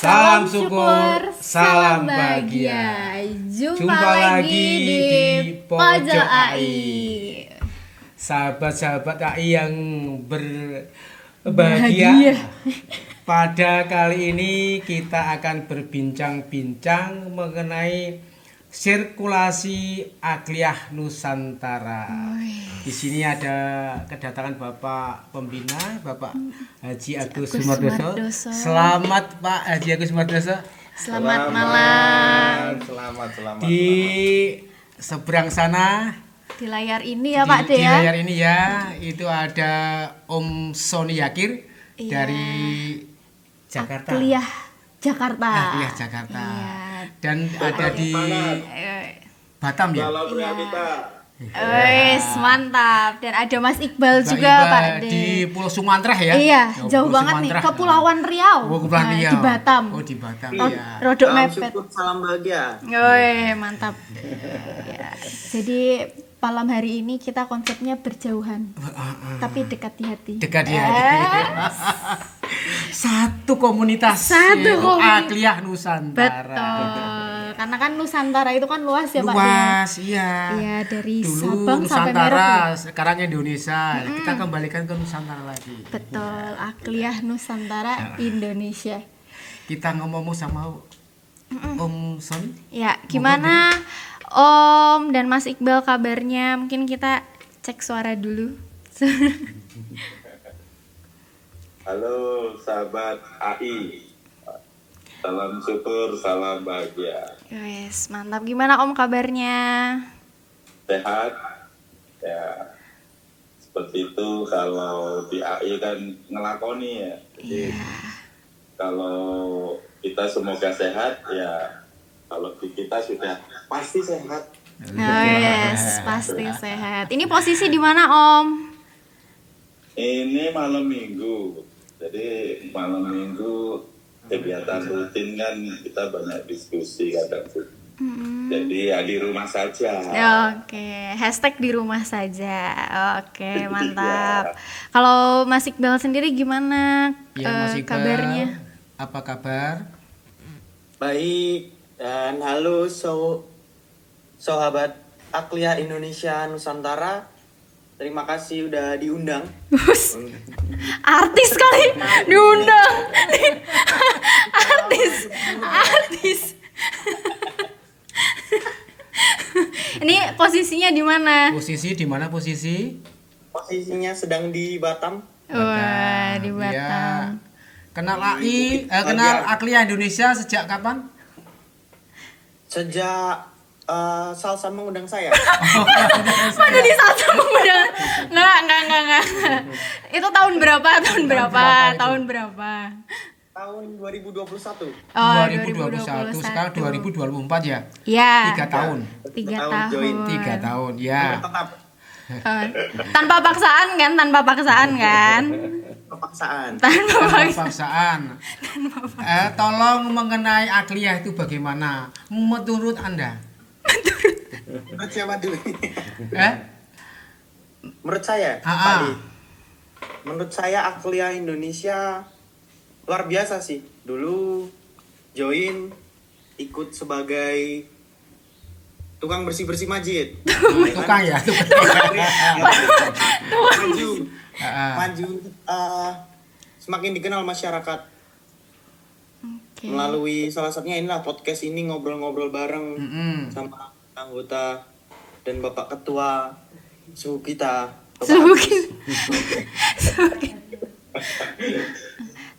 Salam syukur, salam bahagia. Jumpa lagi di Pojok AI. Sahabat-sahabat AI yang berbahagia. Pada kali ini kita akan berbincang-bincang mengenai sirkulasi Akliyah Nusantara. Di sini ada kedatangan Bapak Pembina, Bapak Haji Agus Sumardoso. Selamat Pak Haji Agus Sumardoso. Selamat malam. Selamat. Di seberang sana di layar ini ya Pak De di ya. layar ini ya, itu ada Om Sony Yakir dari Jakarta. Akliyah Jakarta. Akliyah Jakarta. Iya. Dan ada di Batam ya. Wes mantap. Dan ada Mas Iqbal juga Pak De. Di Pulau Sumatera ya. Iya, jauh banget nih. Kepulauan Riau. Kepulauan Riau. Di Batam. Di Batam ya. Rodok mepet. Salam bahagia. Mantap. Ya. Jadi malam hari ini kita konsepnya berjauhan, tapi dekat di hati. Dekat di hati. Satu komunitas. Akliyah Nusantara. Betul. Karena kan Nusantara itu kan luas ya Pak. Luas, iya. Iya, dari dulu Sabang sampai Nusantara, Merauke. sekarang Indonesia. Kita kembalikan ke Nusantara lagi. Betul. Akliyah Nusantara Indonesia. Kita ngomong sama Om Sony. Ya, gimana Om dan Mas Iqbal kabarnya? Mungkin kita cek suara dulu. Halo sahabat AI. Salam syukur, salam bahagia. Yes, mantap. Gimana Om kabarnya? Sehat? Ya, seperti itu kalau di AI kan ngelakoni ya. Jadi kalau kita semoga sehat ya, kalau di kita sudah pasti sehat. Yes, pasti sehat. Ini posisi di mana Om? Ini malam minggu. Jadi malam minggu kegiatan rutin kan kita banyak diskusi kadang. Jadi ya di rumah saja. Oke, hashtag di rumah saja. Oke, mantap. Kalau Mas Iqbal sendiri gimana Mas Iqbal, kabarnya? Apa kabar? Baik, dan halo sahabat Akliyah Indonesia Nusantara. Terima kasih udah diundang. Artis kali diundang. Artis. Ini posisinya di mana? Posisi? Posisinya sedang di Batam. Wah, di Batam. Ya. Kenal Akliyah Indonesia sejak kapan? Sejak Salsa mengundang saya. Mana di Salsa mengundang? Enggak. Itu tahun berapa? Tahun berapa? Tahun 2021. Oh, 2021. Sekarang 2024 ya? Iya. 3 tahun. 3 join. tahun. 3 tahun, ya. Tetap Tanpa paksaan kan? kepaksaan. Tanpa paksaan. Tolong mengenai Akliyah itu bagaimana? Menurut Anda? Menurut siapa dulu? Menurut saya, Pak Di. Menurut saya Akliyah Indonesia luar biasa sih. Dulu join ikut sebagai tukang bersih-bersih masjid. Tukang ya? Maju semakin dikenal masyarakat. Okay. Melalui salah satunya inilah podcast ini, ngobrol-ngobrol bareng sama anggota dan Bapak Ketua suhu kita.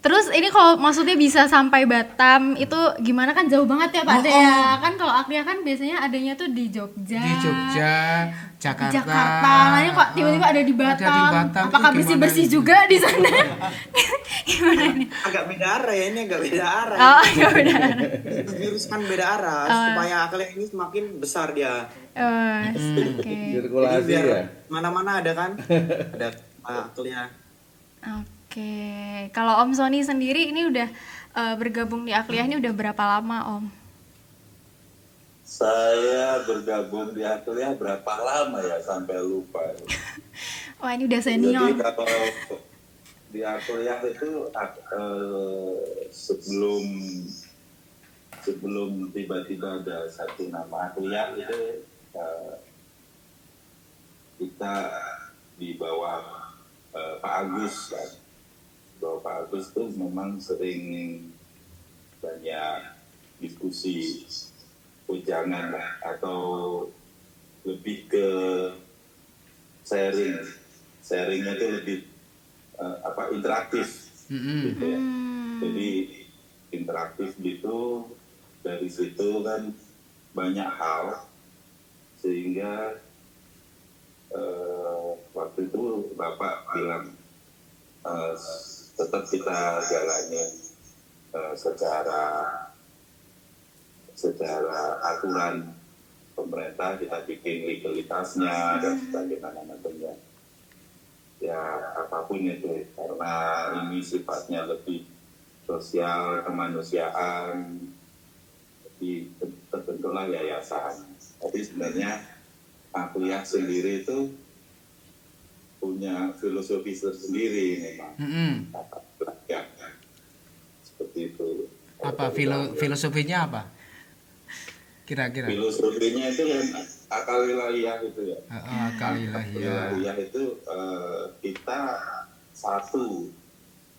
Terus ini kalau maksudnya bisa sampai Batam itu gimana, kan jauh banget ya Pak De ya. Kan kalau Akliyah kan biasanya adanya tuh di Jogja. Jakarta. Di Jakarta. Nah, kok tiba-tiba ada di Batam. Apakah bersih-bersih juga di sana? Gimana nih? Agak beda arah ya, ini agak beda arah. Oh, agak beda arah. Juruskan beda arah supaya Akliyah ini semakin besar dia. Oke. Sirkulasi biar ya. mana-mana ada kan? Ada Akliyah. Oke. Kalau Om Sony sendiri ini udah bergabung di Akliyah ini udah berapa lama Om? Saya bergabung di Akliyah berapa lama ya sampai lupa. Wah, ini udah senior. Jadi kalau di Akuliah itu sebelum tiba-tiba ada satu nama Akuliah itu kita di bawah Pak Agus kan. Bahwa Pak Agus tuh memang sering banyak diskusi ujangan atau lebih ke sharingnya itu lebih interaktif gitu ya. Jadi interaktif gitu, dari situ kan banyak hal sehingga waktu itu Bapak bilang tetap kita jalanin secara aturan pemerintah, kita bikin legalitasnya dan sebagainya. Ya apapun itu, karena ini sifatnya lebih sosial, kemanusiaan, terbentuklah yayasan. Tapi sebenarnya Akuliah sendiri itu punya filosofi tersendiri memang. Ya, seperti itu. Apa filosofinya apa? Kira-kira? Filosofinya itu kan akal ilahiyah itu ya. Akal ilahiyah. Ilahiyah itu kita satu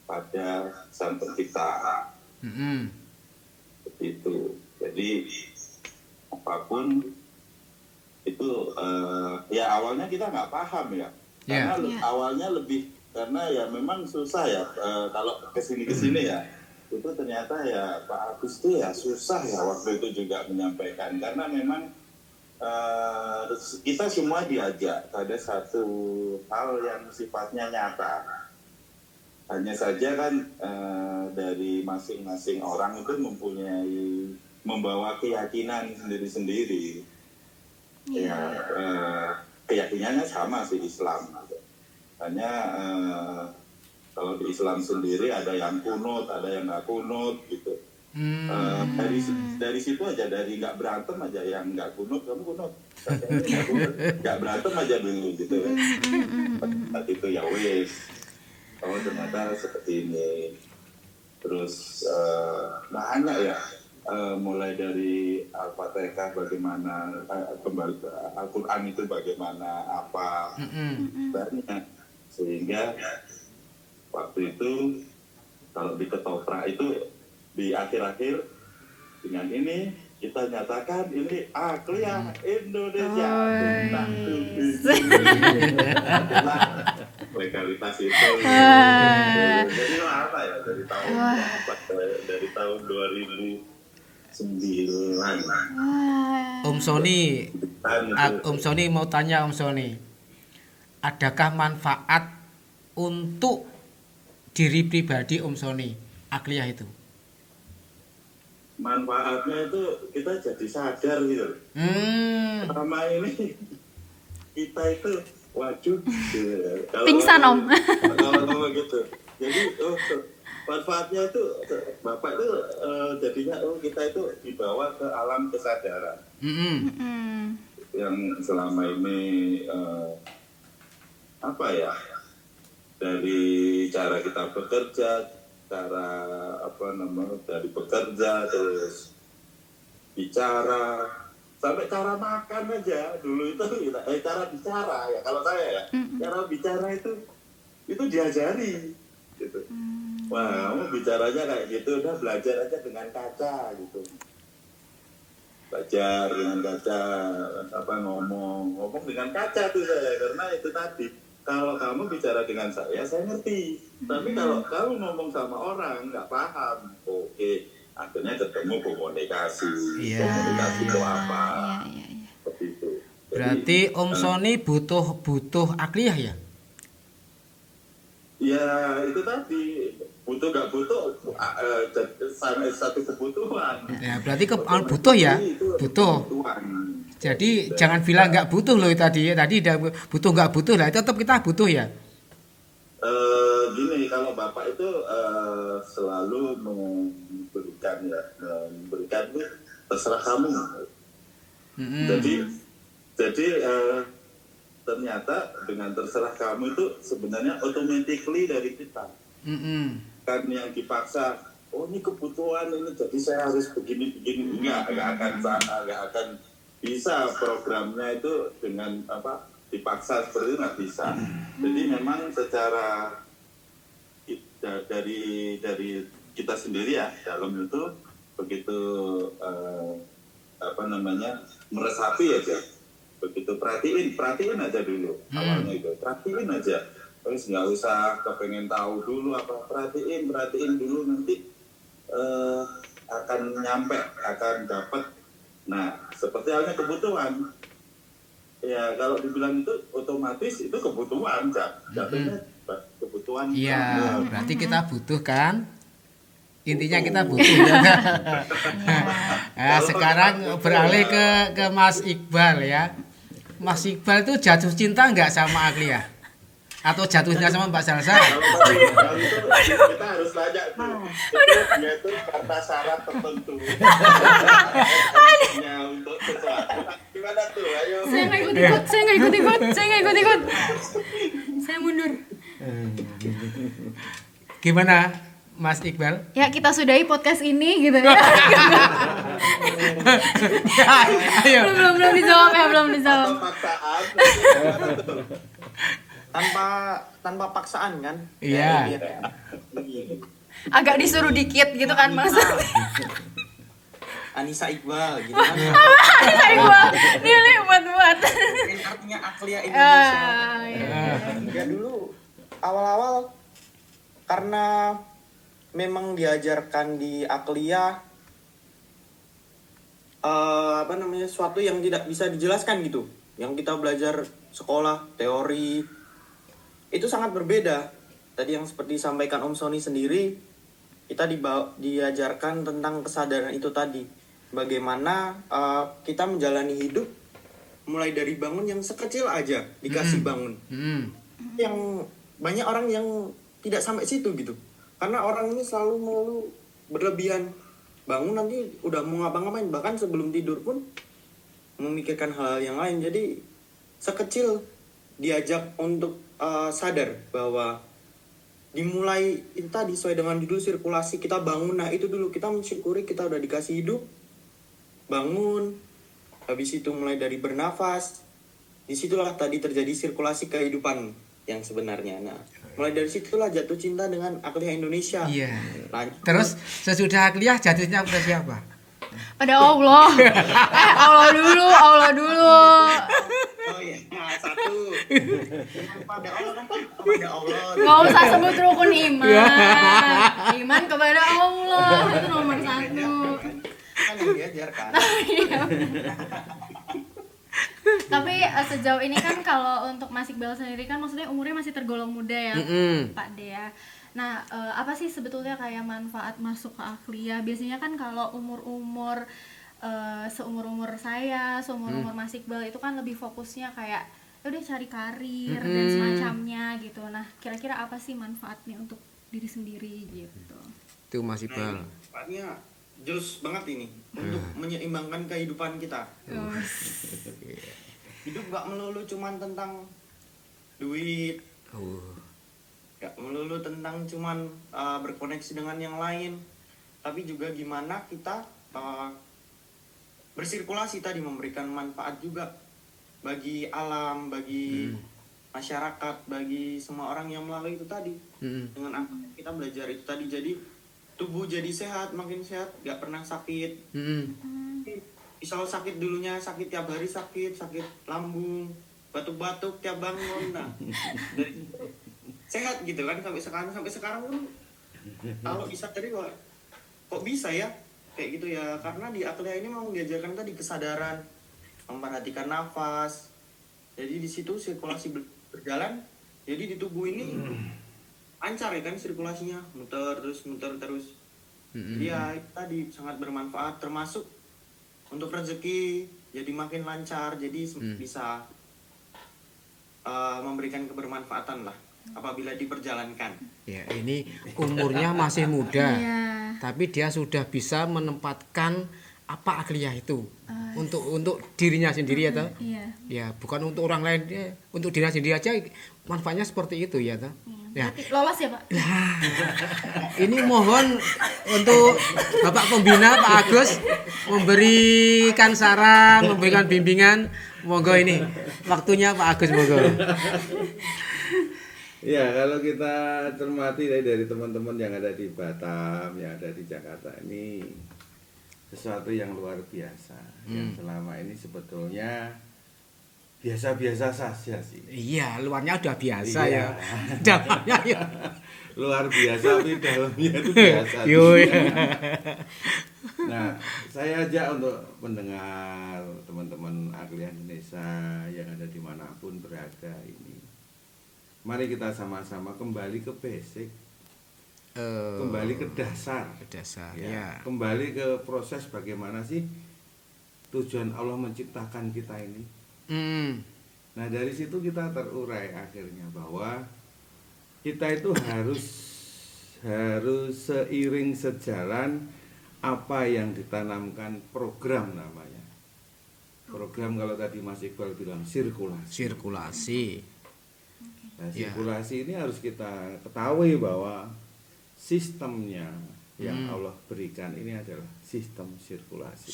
pada Sang Pencipta. Begitu. Jadi apapun itu ya awalnya kita nggak paham ya. Karena awalnya lebih karena ya memang susah ya kalau kesini ya. Itu ternyata ya Pak Agus itu ya susah ya waktu itu juga menyampaikan, karena memang kita semua diajak pada satu hal yang sifatnya nyata. Hanya saja kan dari masing-masing orang itu membawa keyakinan sendiri-sendiri. Ya keyakinannya sama sih Islam. Hanya kalau di Islam sendiri ada yang kunut, ada yang nggak kunut gitu. Dari situ aja, dari nggak berantem aja, yang nggak kunut kamu kunut, nggak berantem aja dulu gitu kan. Itu ya wes, oh ternyata seperti ini. Terus banyak ya, mulai dari Al-Fatihah bagaimana, Al-Quran itu bagaimana, apa banyak, sehingga waktu itu kalau di ketoprak itu di akhir-akhir dengan ini kita nyatakan ini Akuliah Indonesia tentang legalitas itu. Jadi apa ya dari tahun 2009. Om Sony mau tanya Om Sony, adakah manfaat untuk diri pribadi Om Sony Akuliah itu? Manfaatnya itu kita jadi sadar gitu. Selama ini kita itu waduh pingsan Om. Kalau gitu. Jadi manfaatnya itu Bapak itu jadinya kita itu dibawa ke alam kesadaran. Yang selama ini apa ya? Dari cara kita bekerja, dari bekerja terus bicara sampai cara makan aja dulu itu cara bicara ya kalau saya ya cara bicara itu diajari gitu. Wah, kamu bicaranya kayak gitu, udah belajar aja dengan kaca gitu. Belajar dengan kaca, ngomong dengan kaca tuh saya, karena itu tadi. Kalau kamu bicara dengan saya ngerti. Tapi kalau kamu ngomong sama orang, nggak paham. Oke, akhirnya ketemu komunikasi. Komunikasi itu apa? Seperti itu. Berarti Om Sony butuh Akuliah ya? Ya, itu tadi. Butuh nggak butuh, satu kebutuhan. Ya, berarti butuh ya? Butuh. Jadi jangan bilang nggak butuh loh tadi udah butuh nggak butuh lah, tetap kita butuh ya. Gini, kalau Bapak itu selalu memberikan itu terserah kamu. Jadi ternyata dengan terserah kamu itu sebenarnya automatically dari kita. Kan yang dipaksa, oh ini kebutuhan ini jadi saya harus begini enggak akan bisa programnya itu dengan dipaksa seperti itu nggak bisa. Jadi memang secara dari kita sendiri ya dalam itu begitu meresapi aja, begitu perhatiin aja dulu awalnya itu, perhatiin aja, terus nggak usah kepengen tahu dulu perhatiin dulu, nanti akan nyampe, akan dapat. Nah seperti halnya kebutuhan ya, kalau dibilang itu otomatis itu kebutuhan jatuhnya kebutuhan. Iya, berarti kita butuh kan? Intinya kita butuh ya. Nah, sekarang beralih ke Mas Iqbal ya. Mas Iqbal itu jatuh cinta nggak sama Aglia? Atau jatuh cinta sama Mbak Salsa? Kalau itu kita harus tanya tuh. Itu karena syarat tertentu. Untuk sesuatu. Gimana tuh? Ayo. Saya nggak ikut ikut. Saya mundur. Gimana Mas Iqbal? Ya kita sudahi podcast ini gitu ya. Ayo. belum dijawab ya, belum dijawab. Paksaan. Tanpa paksaan kan? Iya. Agak disuruh dikit gitu kan Mas. Anissa Iqbal gitu kan. Saya gua ini buat. Yang artinya Aklia Indonesia. Iya. Ya dulu awal-awal karena memang diajarkan di Aklia suatu yang tidak bisa dijelaskan gitu. Yang kita belajar sekolah, teori itu sangat berbeda. Tadi yang seperti disampaikan Om Sony sendiri, kita diajarkan tentang kesadaran itu tadi. Bagaimana kita menjalani hidup mulai dari bangun yang sekecil aja dikasih bangun. Yang banyak orang yang tidak sampai situ gitu. Karena orang ini selalu berlebihan. Bangun nanti udah mau ngapa-ngapain, bahkan sebelum tidur pun memikirkan hal yang lain. Jadi sekecil diajak untuk sadar bahwa dimulai itu tadi sesuai dengan judul sirkulasi, kita bangun. Nah itu dulu kita mensyukuri kita udah dikasih hidup, bangun, habis itu mulai dari bernafas. Disitulah tadi terjadi sirkulasi kehidupan yang sebenarnya. Nah mulai dari situlah jatuh cinta dengan Aklia Indonesia. Iya. Lanjut. Terus sesudah Aklia jatuhnya pada siapa? Pada Allah. Allah dulu. Oh iya, satu. Pada Allah. Nggak usah sebut rukun iman. Iman kepada Allah itu nomor 1. Kan yang diajarkan. Tapi sejauh ini kan kalau untuk Mas Iqbal sendiri kan maksudnya umurnya masih tergolong muda ya, Pak Dea. Nah, apa sih sebetulnya kayak manfaat masuk ke Aklia? Biasanya kan kalau umur-umur seumur-umur saya, seumur-umur Mas Iqbal itu kan lebih fokusnya kayak udah cari karir dan semacamnya gitu. Nah, kira-kira apa sih manfaatnya untuk diri sendiri gitu? Itu Mas Iqbal. Manfaatnya jelas banget ini untuk menyeimbangkan kehidupan kita. Hidup gak melulu cuman tentang duit, gak melulu tentang cuman berkoneksi dengan yang lain, tapi juga gimana kita bersirkulasi tadi, memberikan manfaat juga bagi alam, bagi masyarakat, bagi semua orang yang melalui itu tadi. Dengan apa kita belajar itu tadi, jadi tubuh jadi sehat, makin sehat, gak pernah sakit. Misal sakit dulunya, sakit tiap hari, sakit lambung, batuk-batuk tiap bangun. Nah, sehat gitu kan sampai sekarang pun kalau bisa tadi kok bisa ya kayak gitu ya, karena di Aklia ini memang diajarkan tadi kesadaran, memperhatikan nafas. Jadi di situ sirkulasi berjalan, jadi di tubuh ini lancar ya kan sirkulasinya, muter terus. Dia tadi sangat bermanfaat, termasuk untuk rezeki jadi makin lancar, jadi bisa memberikan kebermanfaatan lah apabila diperjalankan. Ya, ini umurnya masih muda, tapi dia sudah bisa menempatkan apa Aklia itu untuk dirinya sendiri ya toh. Ya, bukan untuk orang lain, ya, untuk dirinya sendiri aja manfaatnya seperti itu ya toh. Ya. Berarti lolos ya Pak? Ini mohon untuk Bapak Pembina Pak Agus memberikan saran, memberikan bimbingan. Monggo ini waktunya Pak Agus, monggo. Ya, kalau kita cermati dari teman-teman yang ada di Batam, yang ada di Jakarta ini sesuatu yang luar biasa. Yang selama ini sebetulnya biasa-biasa saja sih. Iya, luarnya udah biasa Iya. ya. Dalamnya ya. Luar biasa tapi dalamnya itu biasa. Nah, saya ajak untuk mendengar teman-teman Aklia Indonesia yang ada dimanapun berada ini. Mari kita sama-sama kembali ke basic, kembali ke dasar, ya. Kembali ke proses bagaimana sih tujuan Allah menciptakan kita ini. Nah, dari situ kita terurai akhirnya bahwa kita itu harus seiring sejalan apa yang ditanamkan program namanya. Program kalau tadi Mas Iqbal bilang sirkulasi. Nah, sirkulasi ini harus kita ketahui bahwa sistemnya yang Allah berikan ini adalah sistem sirkulasi.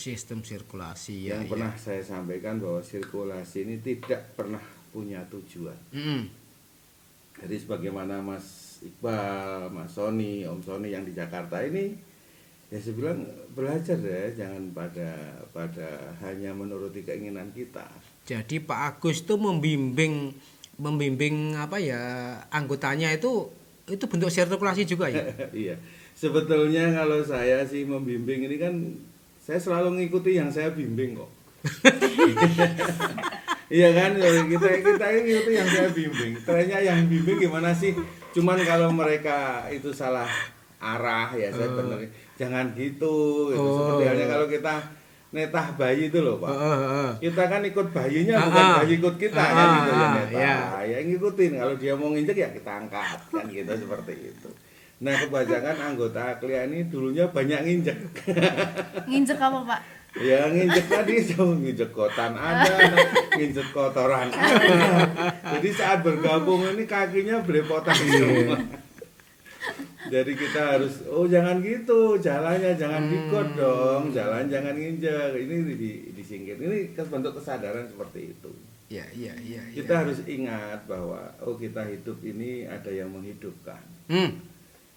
Ya. Yang pernah saya sampaikan bahwa sirkulasi ini tidak pernah punya tujuan. Jadi sebagaimana Mas Iqbal, Mas Sony, Om Sony yang di Jakarta ini, ya saya bilang belajar deh, jangan pada hanya menuruti keinginan kita. Jadi Pak Agus itu membimbing apa ya, anggotanya itu bentuk sirkulasi juga ya. Iya. Sebetulnya kalau saya sih membimbing ini kan saya selalu ngikuti yang saya bimbing kok. Iya kan, kita ngikuti yang saya bimbing. Trennya yang bimbing gimana sih? Cuman kalau mereka itu salah arah ya saya benerin. Jangan gitu. Seperti halnya kalau kita netah bayi itu loh Pak. Kita kan ikut bayinya bukan bayi ikut kita kan gitu ya netah. Ya ngikutin, kalau dia mau nginjek ya kita angkat kan gitu, seperti itu. Nah, kebanyakan anggota Aklia ini dulunya banyak nginjek. Nginjek apa Pak? Ya nginjek tadi, nginjek kotan ada, nginjek kotoran ada. Jadi saat bergabung ini kakinya belepotan semua. Jadi kita harus, jangan gitu, jalannya jangan dikot dong, jalan jangan nginjek, ini disingkir. Ini bentuk kesadaran seperti itu. Iya. Kita harus ingat bahwa kita hidup ini ada yang menghidupkan.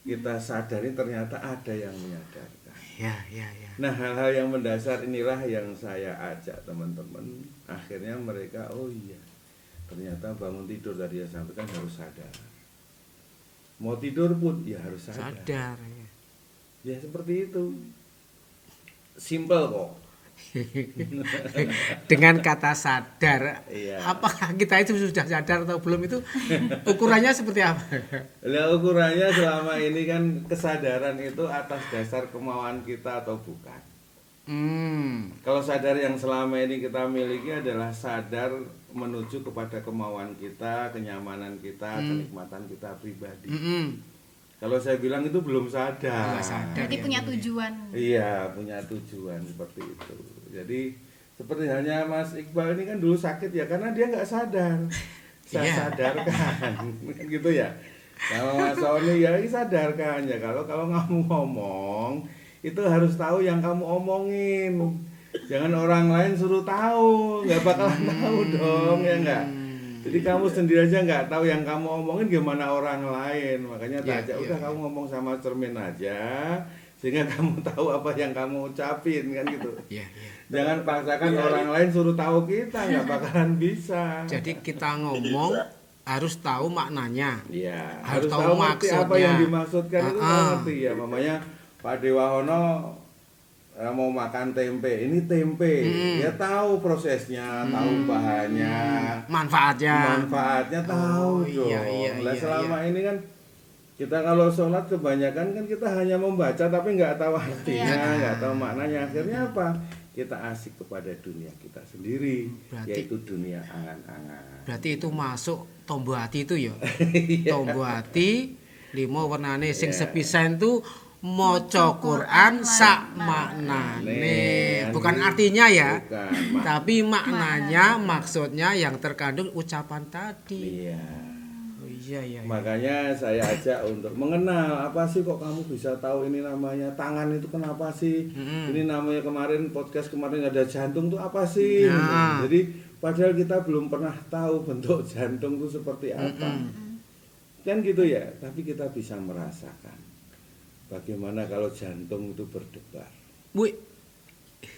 Kita sadari ternyata ada yang menyadarkan. Ya. Nah, hal-hal yang mendasar inilah yang saya ajak teman-teman. Akhirnya mereka, iya, ternyata bangun tidur tadi yang sampaikan harus sadar. Mau tidur pun ya harus sadar. Ya seperti itu. Simple kok. Dengan kata sadar, iya. Apakah kita itu sudah sadar atau belum, itu ukurannya seperti apa? Nah, ukurannya selama ini kan kesadaran itu atas dasar kemauan kita atau bukan. Kalau sadar yang selama ini kita miliki adalah sadar menuju kepada kemauan kita, kenyamanan kita, kenikmatan kita pribadi. Kalau saya bilang itu belum sadar. Berarti punya tujuan. Iya, punya tujuan seperti itu. Jadi seperti halnya Mas Iqbal ini kan dulu sakit ya karena dia nggak sadar. Saya sadarkan, gitu ya. Kalau Mas Sony ya sadarkan ya, kalau kamu ngomong itu harus tahu yang kamu omongin. Jangan orang lain suruh tahu, nggak bakalan tahu dong, ya nggak. Jadi kamu sendiri aja nggak tahu yang kamu omongin, gimana orang lain. Makanya udah kamu ngomong sama cermin aja, sehingga kamu tahu apa yang kamu ucapin kan gitu. Jangan paksakan orang lain suruh tahu kita, nggak bakalan bisa. Jadi kita ngomong harus tahu maknanya. Iya. Harus tahu maksudnya. Apa yang dimaksudkan itu ngerti ya. Mamanya Pak Dewahono mau makan tempe, ini tempe, ya tahu prosesnya, tahu bahannya, manfaatnya tahu dong. Selama ini kan kita kalau sholat kebanyakan kan kita hanya membaca tapi nggak tahu artinya, nggak tahu maknanya. Akhirnya apa? Kita asik kepada dunia kita sendiri, yaitu dunia angan-angan. Berarti itu masuk tombo hati itu ya. Tombo hati, 5 warnane sing sepisan itu maca Quran sak maknane. Bukan artinya ya. Tapi maknanya, maksudnya yang terkandung ucapan tadi. Iya. Makanya saya ajak untuk mengenal apa sih kok kamu bisa tahu ini namanya tangan itu kenapa sih? Ini namanya kemarin podcast kemarin ada jantung tuh apa sih? Jadi padahal kita belum pernah tahu bentuk jantung itu seperti apa. Kan gitu ya, tapi kita bisa merasakan bagaimana kalau jantung itu berdebar. Wih.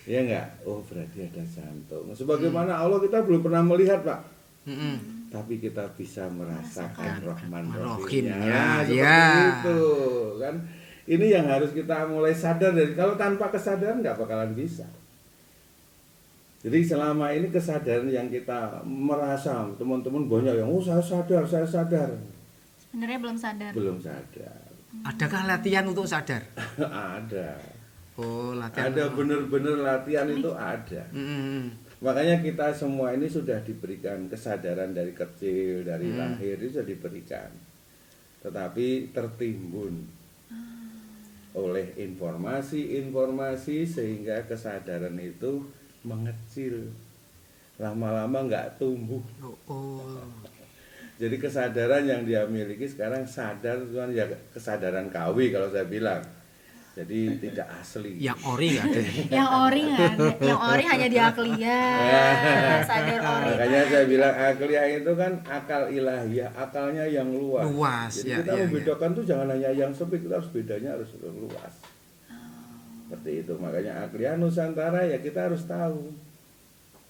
Ya enggak? Oh berarti ada jantung. Sebagaimana Allah kita belum pernah melihat Pak. Tapi kita bisa merasakan Rahman Rahimnya. Seperti itu kan. Ini yang harus kita mulai sadar dari, kalau tanpa kesadaran nggak bakalan bisa. Jadi selama ini kesadaran yang kita merasa, teman-teman banyak yang saya sadar. Sebenarnya belum sadar. Belum sadar. Adakah latihan untuk sadar? Ada. Oh, latihan. Ada benar-benar latihan itu ada. Makanya kita semua ini sudah diberikan kesadaran dari kecil, dari lahir itu sudah diberikan. Tetapi tertimbun oleh informasi sehingga kesadaran itu mengecil. Lama-lama nggak tumbuh. Jadi kesadaran yang dia miliki sekarang sadar cuman ya kesadaran kawi kalau saya bilang. Jadi tidak asli. Yang ori nggak ada. Yang ori nggak ada. Yang ori hanya di akliyah. Sadar ori. Makanya saya bilang akliyah itu kan akal ilahiyah, akalnya yang luas. Jadi kita membedakan tuh jangan hanya yang sempit, kita harus bedanya harus luas. Seperti itu. Makanya akliyah Nusantara ya kita harus tahu.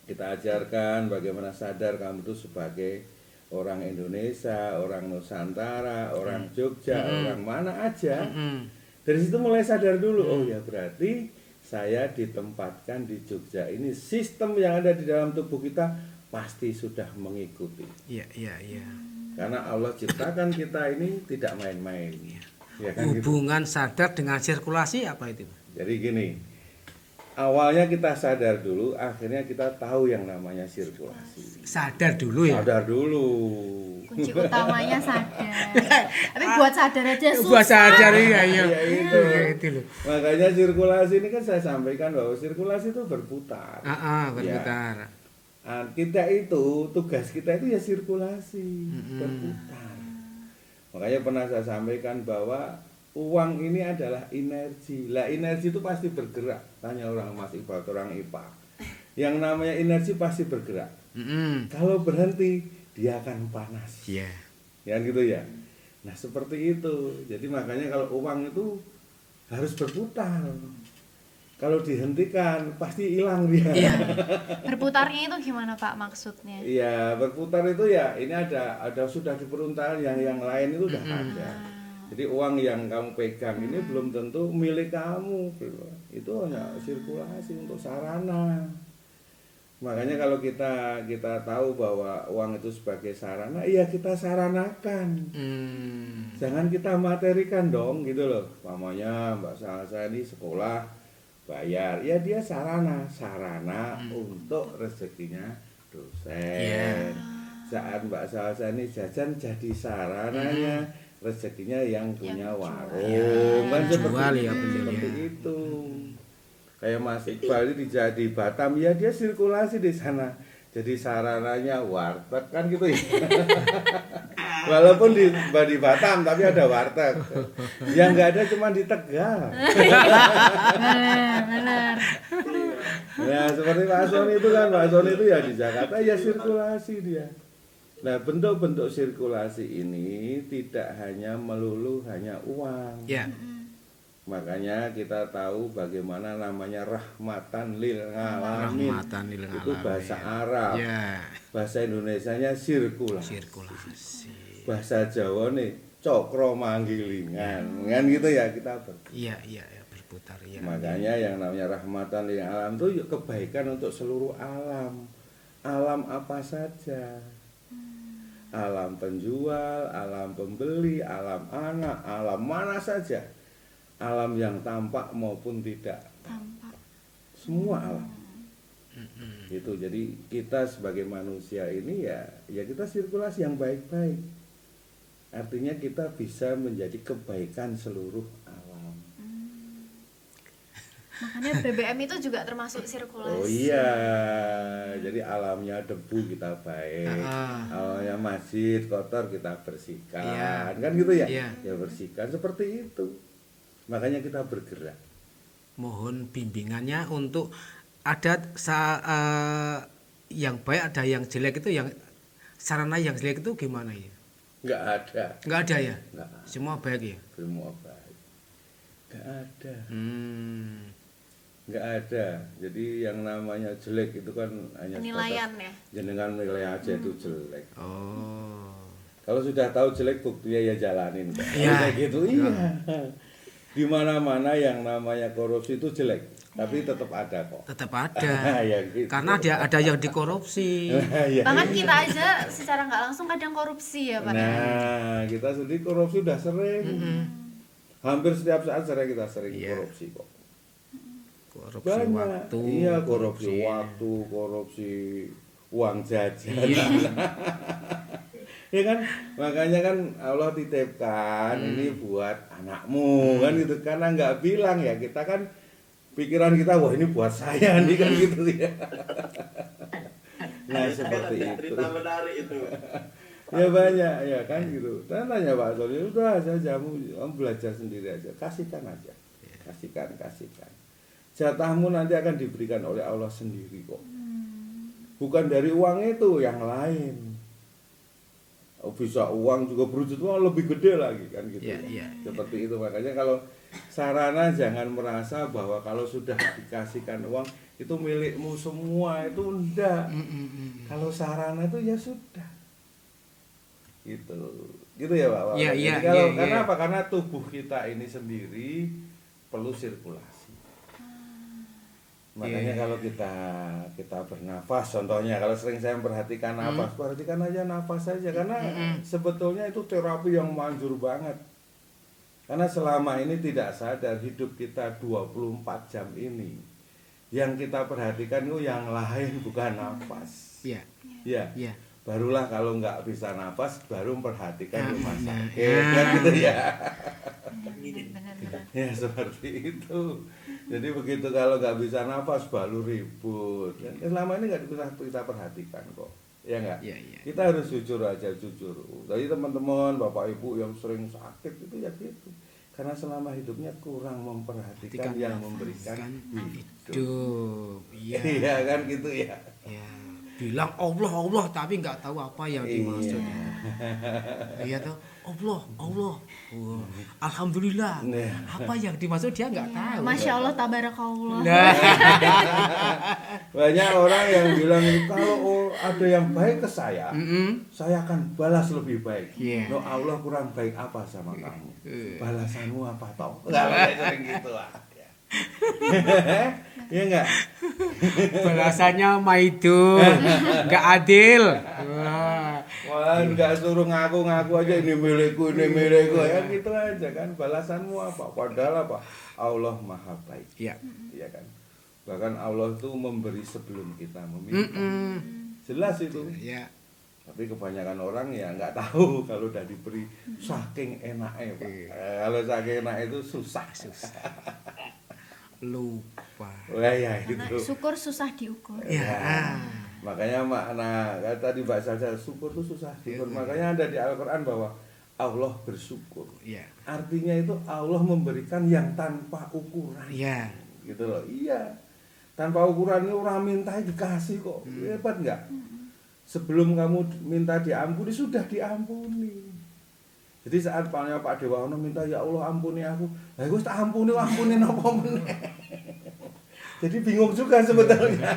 Kita ajarkan bagaimana sadar kamu itu sebagai orang Indonesia, orang Nusantara, orang Jogja, orang mana aja. Dari situ mulai sadar dulu, oh ya berarti saya ditempatkan di Jogja ini, sistem yang ada di dalam tubuh kita pasti sudah mengikuti. Iya. Karena Allah ciptakan kita ini tidak main-main. Ya kan, hubungan gitu. Sadar dengan sirkulasi apa itu? Jadi gini, awalnya kita sadar dulu, akhirnya kita tahu yang namanya sirkulasi. Sadar dulu ya? Sadar dulu. Kunci utamanya sadar. Tapi buat sadar aja susah. Buat sadar iya. Itu loh. Makanya sirkulasi ini kan saya sampaikan bahwa sirkulasi itu berputar. Berputar. Ya. Kita itu, tugas kita itu ya sirkulasi, berputar. Makanya pernah saya sampaikan bahwa uang ini adalah energi. Lah energi itu pasti bergerak. Tanya orang Mas Iqbal, orang IPA. Yang namanya energi pasti bergerak. Kalau berhenti dia akan panas. Iya. Ya gitu ya. Nah, seperti itu. Jadi makanya kalau uang itu harus berputar. Kalau dihentikan pasti hilang dia. Iya. Berputarnya itu gimana Pak maksudnya? Iya, berputar itu ya ini ada sudah diperuntukkan yang lain itu udah ada. Jadi uang yang kamu pegang ini belum tentu milik kamu. Itu hanya sirkulasi untuk sarana. Makanya kalau kita tahu bahwa uang itu sebagai sarana, iya kita saranakan. Jangan kita materikan dong gitu loh. Mamanya Mbak Salsa ini sekolah bayar, ya dia sarana untuk rezekinya dosen. Saat Mbak Salsa ini jajan jadi sarananya rezekinya yang punya warung. Kan seperti itu. Kayak Mas Iqbal ini di Batam, ya dia sirkulasi di sana. Jadi sarananya warteg kan gitu ya. Walaupun di Batam tapi ada warteg. Yang nggak ada cuma di Tegal. Benar. Ya seperti Pak Soni itu kan, Pak Soni itu ya di Jakarta ya sirkulasi dia. Nah bentuk-bentuk sirkulasi ini tidak hanya melulu hanya uang. Ya. Makanya kita tahu bagaimana namanya rahmatan lil alamin. Itu bahasa Arab. Ya. Bahasa Indonesianya sirkulasi. Bahasa Jawa nih cokro manggilingan. Kan gitu ya kita berputar. Iya, berputar ya. Makanya yang namanya rahmatan lil alam itu kebaikan untuk seluruh alam. Alam apa saja. Alam penjual, alam pembeli, alam anak, alam mana saja. Alam yang tampak maupun tidak tampak, semua alam. Itu jadi kita sebagai manusia ini ya kita sirkulasi yang baik-baik. Artinya kita bisa menjadi kebaikan seluruh alam. Makanya BBM itu juga termasuk sirkulasi. Oh iya, jadi alamnya debu kita baik, alamnya masjid kotor kita bersihkan, kan gitu ya? Ya bersihkan seperti itu. Makanya kita bergerak. Mohon bimbingannya untuk ada yang baik, ada yang jelek itu, yang sarana yang jelek itu gimana ya? Nggak ada. Nggak ada ya? Nggak. Semua baik ya? Semua baik. Nggak ada. Nggak ada. Jadi yang namanya jelek itu kan hanya penilaian ya. Jenengan nilai aja itu jelek. Oh. Kalau sudah tahu jelek buktinya ya jalanin. Iya. Kayak gitu. Iya. Di mana-mana yang namanya korupsi itu jelek, tapi tetap ada kok. Tetap ada. Ya, gitu. Karena ada yang dikorupsi. Ya, Bahkan kita aja secara nggak langsung kadang korupsi ya Pak. Nah, kita sendiri korupsi udah sering. Hampir setiap saat kita sering korupsi kok. Korupsi Banyak. waktu. Iya, korupsi waktu, korupsi uang jajan. Iya. Ya kan, makanya kan Allah titipkan ini buat anakmu kan gitu, karena nggak bilang ya, kita kan pikiran kita wah ini buat saya nih kan gitu ya. Nah seperti itu. Cerita menarik itu. Ya banyak ya kan gitu. Dan tanya Pak Soli, udah aja kamu belajar sendiri aja, kasihkan aja, kasihkan. Jatahmu nanti akan diberikan oleh Allah sendiri kok. Bukan dari uang itu, yang lain. Bisa uang juga berwujud uang lebih gede lagi kan gitu. Seperti itu, makanya kalau sarana jangan merasa bahwa kalau sudah dikasihkan uang itu milikmu semua, itu enggak. Kalau sarana itu ya sudah. Gitu ya Pak. Iya. Karena apa? Karena tubuh kita ini sendiri perlu sirkulasi. Makanya kalau kita bernafas, contohnya kalau sering saya memperhatikan nafas, perhatikan aja nafas saja, karena sebetulnya itu terapi yang manjur banget. Karena selama ini tidak sadar hidup kita 24 jam ini, yang kita perhatikan itu yang lain, bukan nafas. Iya. Barulah kalau nggak bisa nafas, baru memperhatikan rumah sakit, kan gitu ya. Ya seperti itu. Jadi begitu kalau nggak bisa nafas baru ribut. Selama ini nggak bisa kita perhatikan kok, ya nggak? Kita harus jujur aja, jujur. Jadi teman-teman, bapak ibu yang sering sakit itu ya gitu. Karena selama hidupnya kurang memperhatikan yang memberikan hidup. Iya kan gitu ya. Bilang Allah tapi nggak tahu apa yang dimaksud. Iya tuh, Allah. Oh, alhamdulillah. Apa yang dimaksud dia nggak tahu. Masya Allah, tabarakallah. Banyak orang yang bilang kalau ada yang baik ke saya akan balas lebih baik. No, Allah kurang baik apa sama kamu? Balasanmu apa toh? Nggak sering gitu lah. Iya enggak? Balasannya Maido, enggak adil. Wah, enggak suruh ngaku-ngaku aja ini milikku ya gitu aja kan. Balasanmu apa? Padahal apa? Allah Maha Baik. Iya kan? Bahkan Allah tuh memberi sebelum kita meminta. Jelas itu. Iya. Tapi kebanyakan orang ya nggak tahu kalau udah diberi saking enaknya, Pak. Kalau saking enak itu susah. Lupa. Wah ya itu. Syukur susah diukur. Ya. Makanya makna tadi Mbak Salsa, syukur itu susah diukur. Makanya ada di Al-Qur'an bahwa Allah bersyukur. Artinya itu Allah memberikan yang tanpa ukuran. Gitu loh. Iya. Tanpa ukuran ini orang minta dikasih kok. Hebat enggak? Sebelum kamu minta diampuni sudah diampuni. Jadi saat Pak Dewa Ono minta ya Allah ampuni aku, lah gue tak ampuni apa meneh. Jadi bingung juga sebetulnya.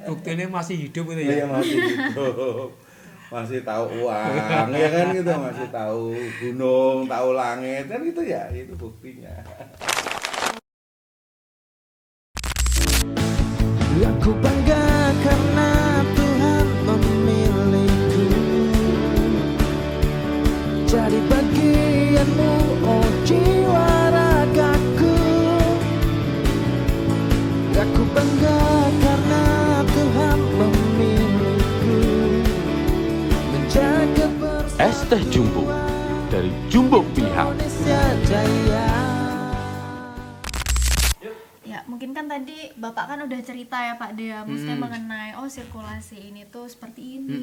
Buktinya masih hidup itu ya. Iya masih hidup, masih tahu uang, ya kan gitu, masih tahu gunung, tahu langit, kan gitu ya, itu buktinya. Aku bangga karena Tuhan memilihku jadi bagianmu, oh jiwa ragaku. Aku bangga karena Tuhan memilihku menjaga bersama Es teh Jumbo dari Jumbo Pilihan. Ya, mungkin kan tadi Bapak kan udah cerita ya Pak Dea, maksudnya mengenai sirkulasi ini tuh seperti ini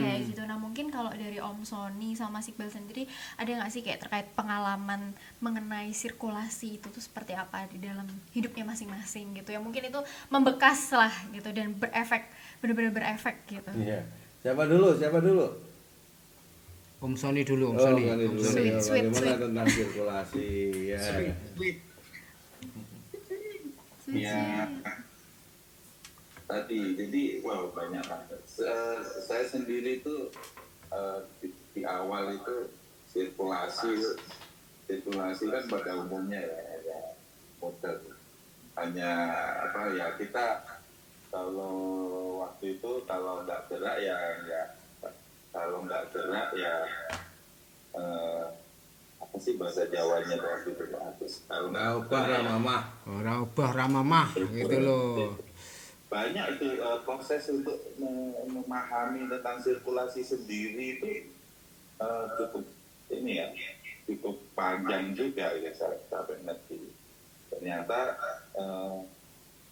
kayak gitu. Nah mungkin kalau dari Om Sony sama Mas Iqbal sendiri ada nggak sih kayak terkait pengalaman mengenai sirkulasi itu tuh seperti apa di dalam hidupnya masing-masing gitu ya, mungkin itu membekas lah gitu dan berefek, benar-benar berefek gitu. Iya. Siapa dulu? Om Sony dulu, Om Oh, Sony. Sony Om dulu. Sony. Ya, Sweet. bagaimana tentang sirkulasi ya. Ya, tadi jadi banyak banget. Saya sendiri itu di awal itu sirkulasi kan pada umumnya ya model hanya kita kalau waktu itu kalau nggak gerak ya kalau nggak gerak ya apa sih bahasa Jawanya waktu itu kalau nggak Ora ubah ramamah gitu loh. banyak itu proses untuk memahami tentang sirkulasi sendiri itu cukup panjang juga ya sampai ngerti. Ternyata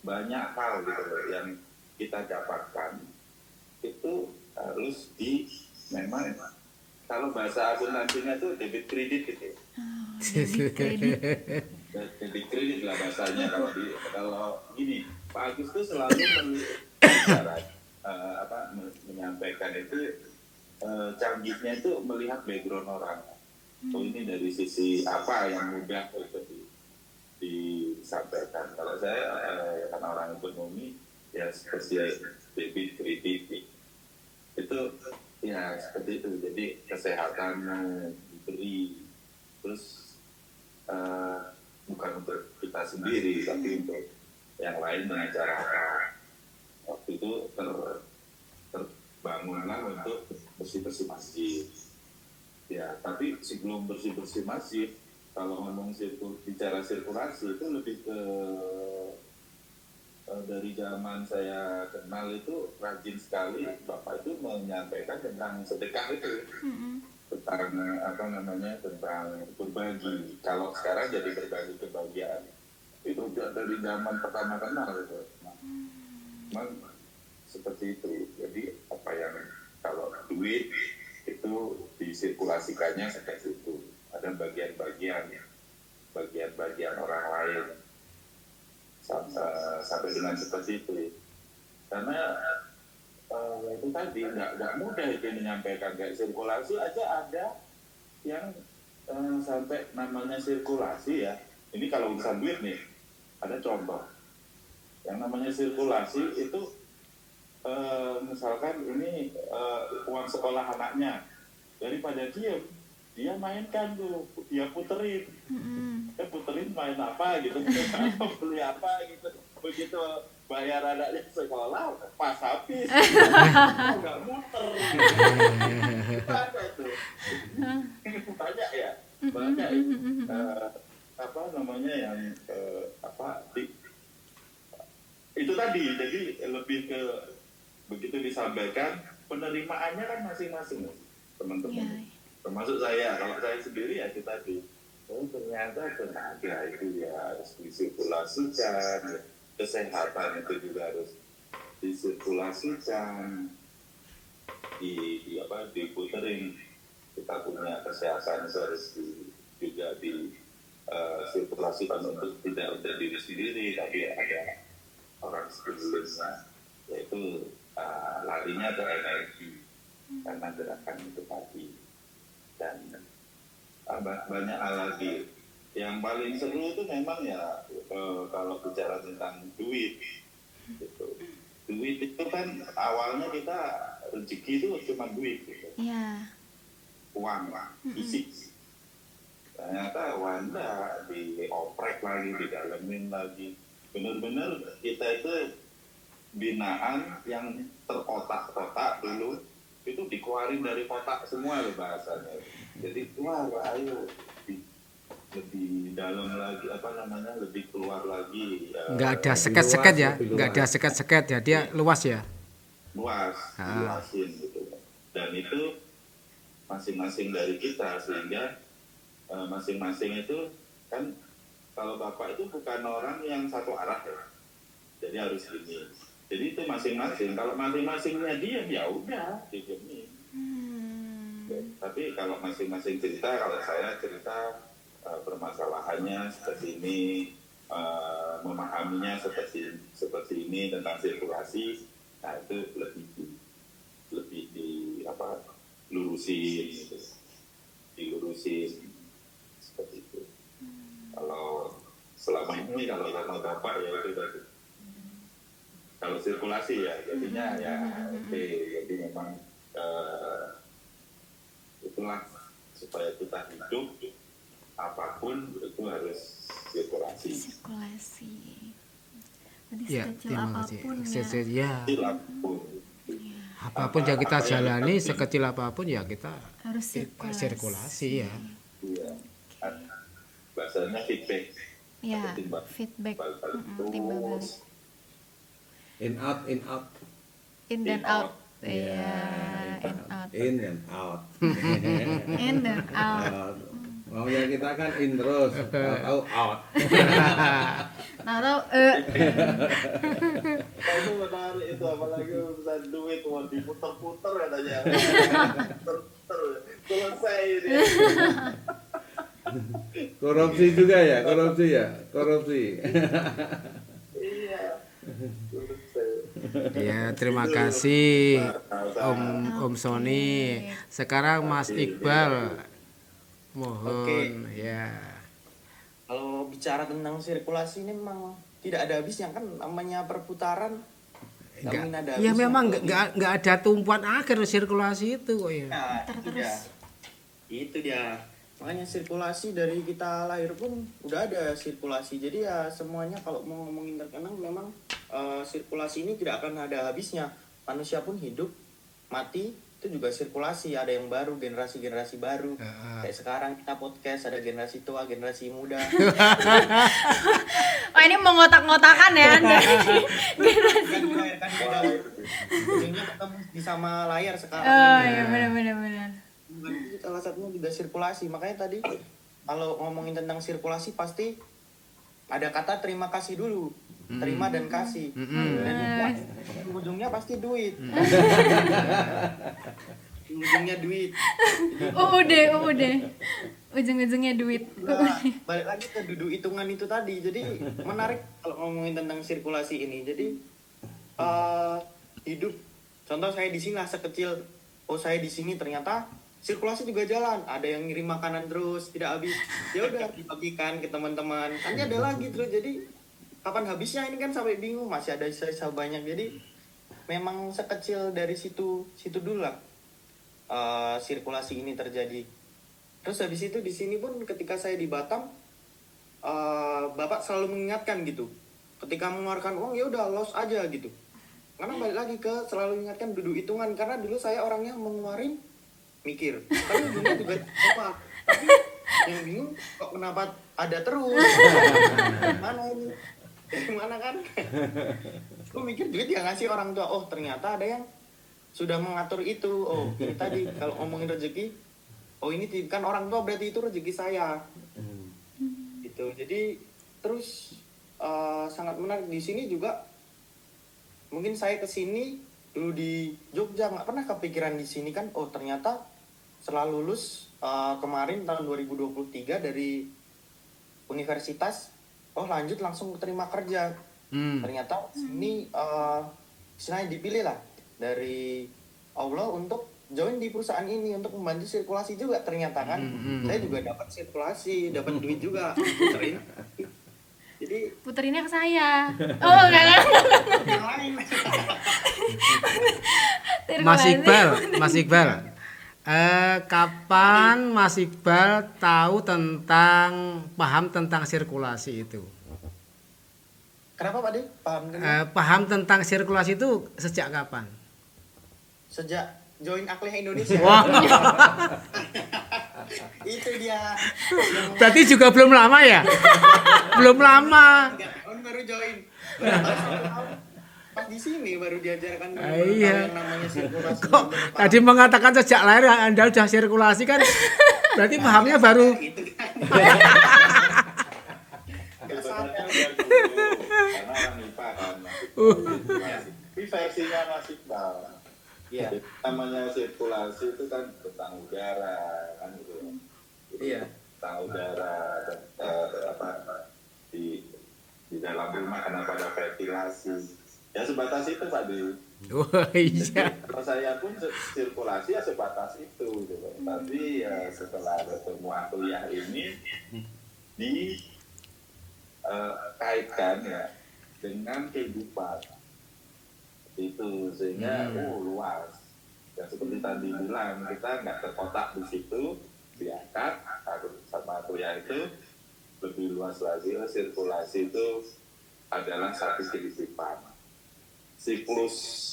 banyak hal gitu loh yang kita dapatkan itu harus memang kalau bahasa akuntansinya itu debit kredit gitu. Debit kredit lah bahasanya kalau gini. Pak Agus tuh selalu menyampaikan itu canggihnya itu melihat background orang. Ini dari sisi apa yang mudah untuk disampaikan. Kalau saya karena orang ekonomi ya seperti debit kredit itu ya seperti itu. Jadi kesehatanmu diberi terus bukan untuk kita sendiri tapi untuk yang lain dengan cara apa. Waktu itu terbangunlah untuk bersih-bersih masjid. Ya, tapi sebelum bersih-bersih masjid, kalau ngomong bicara sirkulasi itu lebih ke dari zaman saya kenal itu rajin sekali Bapak itu menyampaikan tentang sedekah itu. Tentang tentang berbagi. Kalau sekarang jadi berbagi kebahagiaan. Itu udah dari zaman pertama kenal itu. Memang seperti itu. Jadi apa yang kalau duit itu disirkulasikannya seperti itu. Ada bagian-bagian orang lain sampai dengan seperti itu. Karena itu tadi nggak mudah itu menyampaikan kayak sirkulasi aja ada yang sampai namanya sirkulasi ya. Ini kalau urusan duit nih. Ada contoh, yang namanya sirkulasi itu misalkan ini uang sekolah anaknya, daripada dia mainkan tuh, dia puterin, puterin main apa gitu, beli apa gitu, begitu bayar anaknya sekolah pas habis, nggak muter, banyak tuh, banyak ya, yang itu tadi. Jadi lebih ke begitu disampaikan penerimaannya kan masing-masing teman-teman, termasuk saya. Kalau saya sendiri ya kita ternyata tenaga itu ya harus disirkulasikan, kesehatan itu juga harus disirkulasikan, diputerin. Kita punya kesehatan itu harus juga sirkulasikan untuk tidak untuk diri sendiri tapi ada orang sekelilingnya, yaitu larinya ke energi karena gerakan itu tadi. Dan banyak hal lagi. Yang paling seru itu memang ya kalau bicara tentang duit gitu. Duit itu kan awalnya kita rezeki itu cuma duit gitu. Uang fisik. Ternyata Wanda dioprek lagi, didalemin lagi. Benar-benar kita itu binaan yang terkotak-kotak dulu itu dikeluarin dari kotak semua loh bahasanya. Jadi ayo lebih dalam lagi lebih keluar lagi. Nggak ada seket-seket ya, nggak ada seket-seket ya, dia luas ya. Luasin gitu. Dan itu masing-masing dari kita sehingga masing-masing itu kan kalau Bapak itu bukan orang yang satu arah ya. Jadi harus gini. Jadi itu masing-masing. Kalau masing-masingnya diam ya udah didiemin. Tapi kalau masing-masing cerita, kalau saya cerita permasalahannya seperti ini, memahaminya seperti ini tentang sirkulasi, nah itu lebih lurusin gitu. Dilurusin seperti itu. Kalau selama ini kalau sama Bapak ya itu tadi. Kalau sirkulasi ya jadinya ya oke. Jadi memang itulah supaya kita hidup apapun itu harus sirkulasi. Jadi Ya, sekecil terima kasih. apapun ya. Ya, Apapun. apapun yang kita jalani, sekecil apapun ya kita Harus sirkulasi ya. Iya. Bahasanya feedback. Ya, Timbal- feedback. timbal- Timbal balik. In out. In dan out. Iya, in out. In and out. In dan out. Out. Maunya kita kan in terus, tahu out. Nah, tahu Itu menarik itu, apalagi urusan duit mau diputer-puter katanya. Puter-puter, selesai ini. Korupsi juga ya, korupsi. Iya. Selesai. Ya, terima kasih Om Sony. Sekarang Mas Iqbal, mohon ya. Kalau bicara tentang sirkulasi ini memang tidak ada habisnya kan, namanya perputaran. Nggak mungkin ada Ya habisnya. memang nggak ada tumpuan akhir sirkulasi itu kok ya. Nah, itu dia. Makanya sirkulasi dari kita lahir pun udah ada sirkulasi. Jadi ya semuanya kalau mau ngomongin terkenang memang sirkulasi ini tidak akan ada habisnya. Manusia pun hidup, mati, itu juga sirkulasi. Ada yang baru, generasi-generasi baru. Kayak sekarang kita podcast, ada generasi tua, generasi muda. Oh, ini mengotak-ngotakan ya Anda. Kan dilahirkan di dalam. Ujungnya ketemu di sama layar sekarang. Oh, iya benar. Itu salah satunya juga sirkulasi. Makanya tadi kalau ngomongin tentang sirkulasi pasti ada kata terima kasih dulu. Terima dan kasih. Dan ujungnya pasti duit. Ujungnya duit. UUD. Ujung-ujungnya duit. Nah, balik lagi ke duduk hitungan itu tadi. Jadi menarik kalau ngomongin tentang sirkulasi ini. Jadi hidup. Contoh saya di sini lah sekecil. Oh saya di sini ternyata sirkulasi juga jalan. Ada yang ngirim makanan terus tidak habis. Ya udah dibagikan ke teman-teman. Nanti ada lagi terus. Jadi kapan habisnya ini kan sampai bingung. Masih ada sisa banyak. Jadi memang sekecil dari situ dulu lah sirkulasi ini terjadi. Terus habis itu di sini pun ketika saya di Batam, Bapak selalu mengingatkan gitu. Ketika mengeluarkan uang ya udah loss aja gitu. Karena balik lagi ke selalu ingatkan duduk hitungan. Karena dulu saya orangnya mengeluarin mikir. Tapi ujungnya juga apa? Tapi yang bingung kok kenapa ada terus? Mana ini? Gimana kan? Gue mikir duit ya ngasih orang tua. Oh ternyata ada yang sudah mengatur itu. Oh ini tadi kalau ngomongin rezeki. Oh ini kan orang tua berarti itu rezeki saya. Gitu. Jadi terus sangat menarik di sini juga. Mungkin saya kesini dulu di Jogja nggak pernah kepikiran di sini kan. Oh ternyata setelah lulus kemarin tahun 2023 dari universitas. Oh lanjut langsung terima kerja. Ternyata ini istilahnya dipilih lah dari Allah untuk join di perusahaan ini untuk membantu sirkulasi juga ternyata kan. Saya juga dapat sirkulasi, dapat duit juga. Puterin. Jadi Puterinnya ke saya. Oh, enggak. yang lain. Mas Iqbal. Kapan Mas Iqbal paham tentang sirkulasi itu? Kenapa Pak De? Paham kan? Paham tentang sirkulasi itu sejak kapan? Sejak join Akhleh Indonesia. Wah. Itu dia. Berarti juga belum lama ya? Belum lama. 3 tahun baru join. Pas di sini baru diajarkan Iya. yang namanya sirkulasi. Kok tadi mengatakan sejak lahir Anda udah sirkulasi kan? Berarti pahamnya baru. Gitu kan. orang IPA kan. Ini versinya Mas Iqbal. Iya. Namanya sirkulasi itu kan tentang udara kan gitu. Iya. Tentang udara dan di dalam rumah kenapa ada ventilasi. Ya sebatas itu Pak Di. Oh iya. Kalau saya pun sirkulasi ya sebatas itu gitu. Tapi ya setelah ketemu kuliah ini kaitkan ya dengan kehidupan itu sehingga luas. Ya seperti tadi bilang kita nggak terkotak di situ, diangkat sama kuliah itu lebih luas lagi. Sirkulasi itu adalah satu kehidupan, siklus.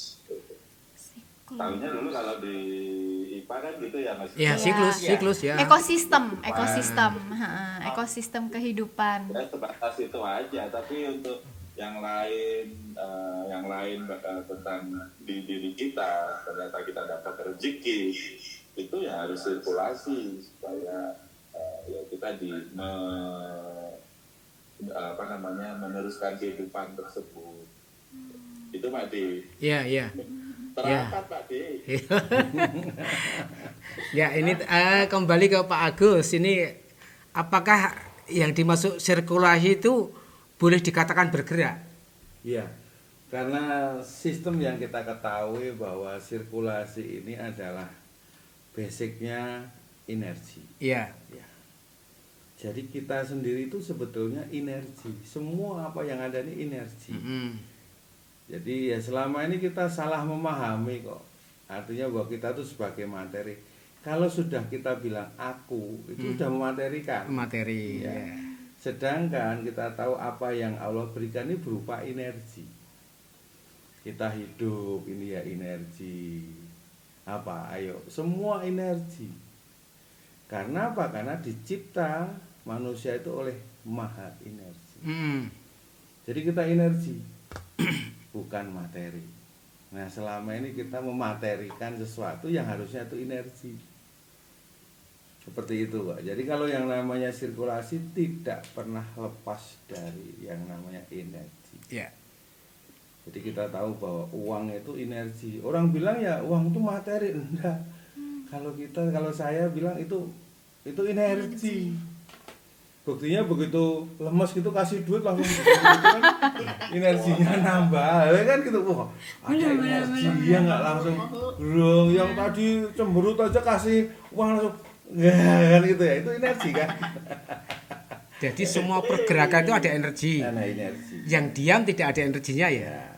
Tahunya dulu kalau di IPA kan gitu ya Mas. Ya, siklus ya. Ekosistem kehidupan. Ya sebatas itu aja, tapi untuk yang lain tentang di diri kita, ternyata kita dapat rezeki, itu ya harus sirkulasi supaya ya kita meneruskan kehidupan tersebut. Itu Pak D. Iya. Terangkat Pak D. Ya, ini kembali ke Pak Agus. Ini apakah yang dimaksud sirkulasi itu boleh dikatakan bergerak? Iya, karena sistem yang kita ketahui bahwa sirkulasi ini adalah basicnya energi. Iya. Ya. Jadi kita sendiri itu sebetulnya energi. Semua apa yang ada ini energi. Jadi ya selama ini kita salah memahami kok. Artinya bahwa kita itu sebagai materi. Kalau sudah kita bilang aku, itu sudah mematerikan. Materi. Ya. Sedangkan kita tahu apa yang Allah berikan ini berupa energi. Kita hidup ini ya energi. Apa? Ayo, semua energi. Karena apa? Karena dicipta manusia itu oleh Maha Energi. Jadi kita energi, bukan materi. Nah, selama ini kita mematerikan sesuatu yang harusnya itu energi. Seperti itu, Pak. Jadi kalau yang namanya sirkulasi tidak pernah lepas dari yang namanya energi. Ya. Jadi kita tahu bahwa uang itu energi. Orang bilang ya uang itu materi, enggak. Kalau saya bilang itu energi. Buktinya begitu lemes gitu kasih duit langsung kan energinya nambah, kan gitu. Wah, ada energi yang nggak langsung burung. Yang tadi cemberut aja kasih uang langsung kan gitu ya, itu energi kan. Jadi semua pergerakan itu ada energi. Ada energi. Yang diam tidak ada energinya ya.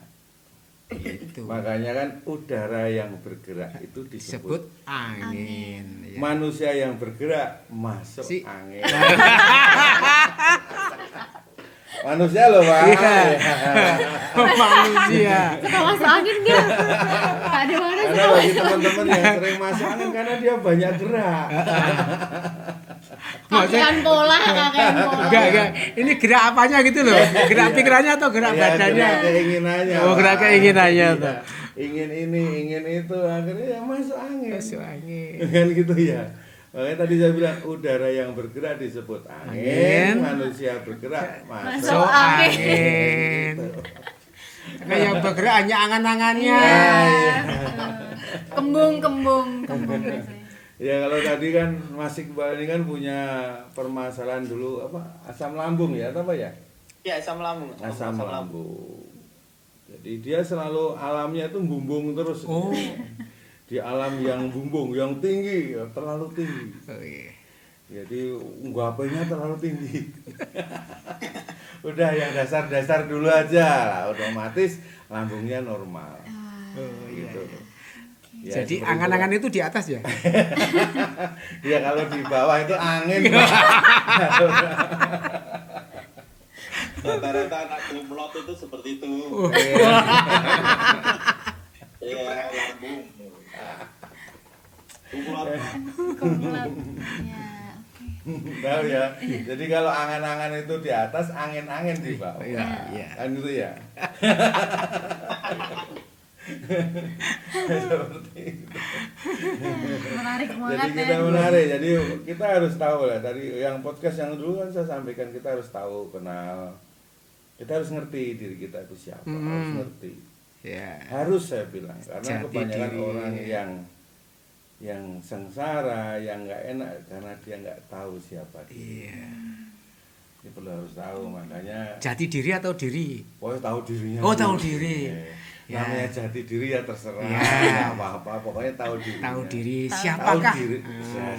Gitu. Makanya kan udara yang bergerak itu disebut angin. Ya. Manusia yang bergerak masuk angin. Manusia loh Pak. Manusia. Suka masuk angin dia. Gak ada mana Karena bagi teman-teman yang sering masuk angin karena dia banyak gerak. kakean pola. Enggak. Ini gerak apanya gitu loh. Gerak pikirannya atau gerak badannya? Gerak keinginannya. Oh, gerak keinginannya tuh. Ingin ini, ingin itu, akhirnya ya masuk angin. Masuk angin. Kan gitu ya. Makanya tadi saya bilang udara yang bergerak disebut angin, manusia bergerak masuk angin. Gitu. Nah, yang bergerak hanya angan-angannya. Kembung biasanya. Ya kalau tadi kan Mas Iqbal ini kan punya permasalahan dulu asam lambung ya atau apa ya? Ya, asam lambung. Asam lambung. Jadi dia selalu alamnya itu bumbung terus. Oh. Di alam yang bumbung, yang tinggi, terlalu tinggi. Oh, iya. Jadi unggapenya terlalu tinggi. Udah yang dasar-dasar dulu aja lah, otomatis lambungnya normal. Oh, gitu. Ya, jadi angan-angan itu di atas ya? Ya kalau di bawah itu angin. Rata-rata anak kumlot itu seperti itu. Iya, lambung. Kumlot. Ya, oke. Tahu ya. Jadi kalau angan-angan itu di atas, angin-angin di bawah. Iya. Kan gitu ya. Seperti itu. Menarik banget. Jadi kita menarik. Jadi kita harus tahu lah dari yang podcast yang dulu kan saya sampaikan kita harus tahu kenal Kita harus ngerti diri kita itu siapa, harus ngerti. Ya. Harus saya bilang, karena Jati kebanyakan diri. orang yang sengsara, yang nggak enak karena dia nggak tahu siapa dia. Iya. Ini perlu harus tahu, makanya Jati diri atau diri? pokoknya tahu dirinya. Oh, tahu dulu. diri. Ya. Namanya jati diri ya terserah, Ya. nggak apa-apa, pokoknya tahu diri. Tahu diri Tahu siapakah? diri,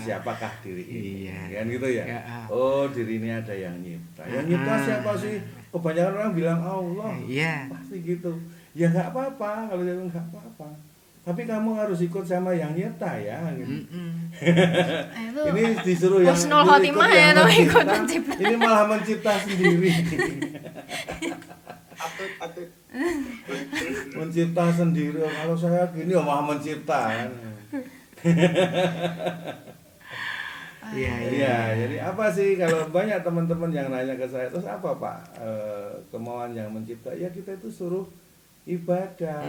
siapakah diri ini? Iya. Kan gitu ya. Ya. Oh, diri ini ada yang nyipta. Yang nyipta siapa sih? Kebanyakan orang bilang Allah. Iya. Pasti gitu. Ya nggak apa-apa kalau dia bilang nggak apa-apa. Tapi kamu harus ikut sama yang nyipta ya. Gitu. Itu Ini disuruh yang husnul disuruh khotimah ikut ya, yang tuh, ikut mencipta. mencipta. Ini malah mencipta sendiri. Atut. Mencipta sendiri. Kalau saya gini ya malah mencipta. Iya, iya. Iya, jadi apa sih kalau banyak teman-teman yang nanya ke saya, terus apa Pak kemauan yang mencipta? Ya kita itu suruh ibadah,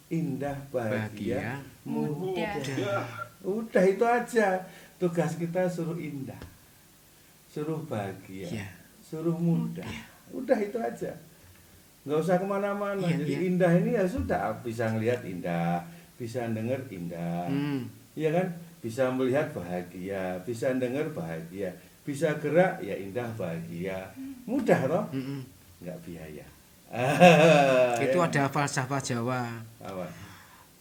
indah, bahagia, mudah. Udah itu aja. Tugas kita suruh indah, suruh bahagia, Iya. suruh mudah. Udah itu aja. Nggak usah kemana-mana. Iya, Jadi iya. indah ini ya sudah, bisa ngelihat indah, bisa denger indah, iya kan? Bisa melihat bahagia, bisa dengar bahagia, bisa gerak ya indah bahagia, mudah toh, nggak biaya. Itu ada falsafah Jawa. Apa?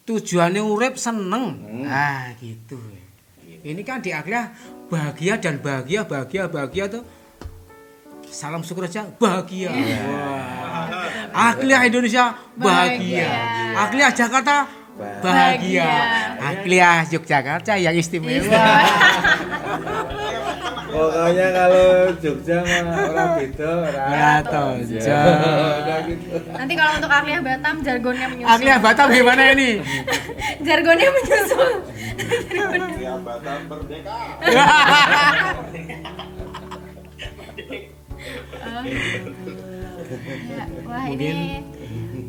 Tujuannya urip seneng. Gitu. Ini kan di akhlak bahagia dan bahagia tuh salam syukur aja bahagia. Wah. Akhlak Indonesia bahagia. Akhlak Jakarta bahagia. Akhlak Yogyakarta yang istimewa. Pokoknya kalau Jogja mah orang beda, Ya tonjol. Udah gitu. Nanti kalau untuk Akliah Batam jargonnya menyusul. Akhlak Batam gimana ini? Jargonnya menyusul. Ya Batam merdeka. Ya, wah Mungkin ini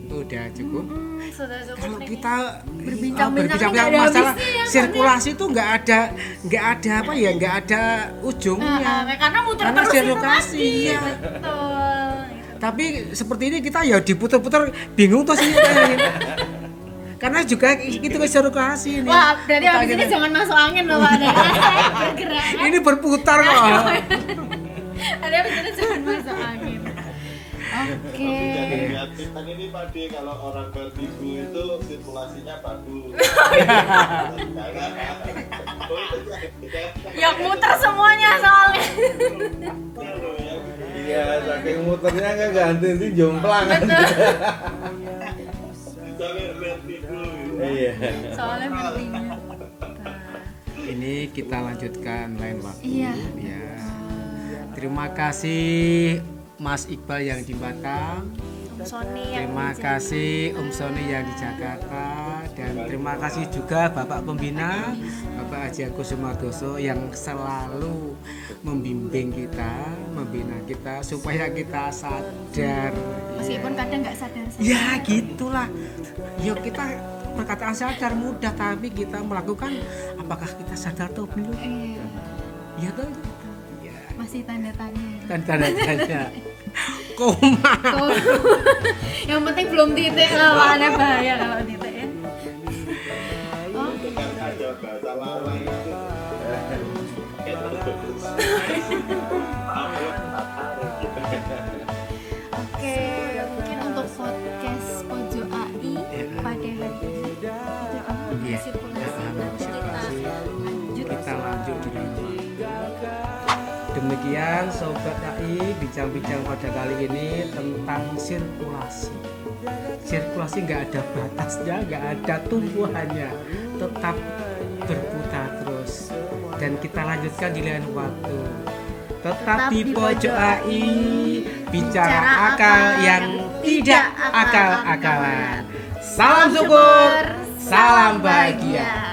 udah cukup. sudah cukup Kalau nih. kita Berbincang-bincang berbincang nggak ada masalah habisnya ya, sirkulasi itu nggak ada apa ya, nggak ada ujungnya. Karena muter Karena terus itu sirkulasi, tadi. iya. Betul. Tapi seperti ini kita ya diputer-puter bingung tuh sih. Karena juga itu sirkulasi ini. Wah, berarti Kita habis ini gitu. jangan masuk angin loh Pak. Bergerak. Ini berputar kok. Ada habis ini jangan masuk angin. Oke. Jadi kreatif kan ini Pak D, kalau orang vertigo itu sirkulasinya bagus. Ya muter semuanya soalnya. Iya, saking muternya kan ganti nanti jomplang. Iya. Soalnya bertiga. Ini kita lanjutkan lain waktu. Iya. Ya. Terima kasih Mas Iqbal yang di Batam. Sony yang Terima kasih Om Sony yang di Jakarta, dan terima kasih juga Bapak Pembina, Bapak Haji Agus Sumardoso yang selalu membimbing kita, membina kita supaya kita sadar. meskipun kadang nggak sadar. Ya gitulah. Yuk kita perkataan sadar mudah, tapi kita melakukan apakah kita sadar atau belum? Iya. Ya kan? Ya. Masih tanda tanya. Kan tanda-tanda. Koma. Yang penting belum titik lah, ada bahaya kalau titik ya. Oh, Ada bahasa lawan itu. oke, mungkin untuk podcast Pojok AI pada hari ini itu Iya. sirkulasi nanti Kita lanjut di Demikian Sobat AI, bincang-bincang pada kali ini tentang sirkulasi. Sirkulasi nggak ada batasnya, nggak ada tumbuhannya, tetap berputar terus. Dan kita lanjutkan di lain waktu. Tetap di Pojok AI, bicara akal yang tidak akal-akalan. Salam syukur, salam bahagia.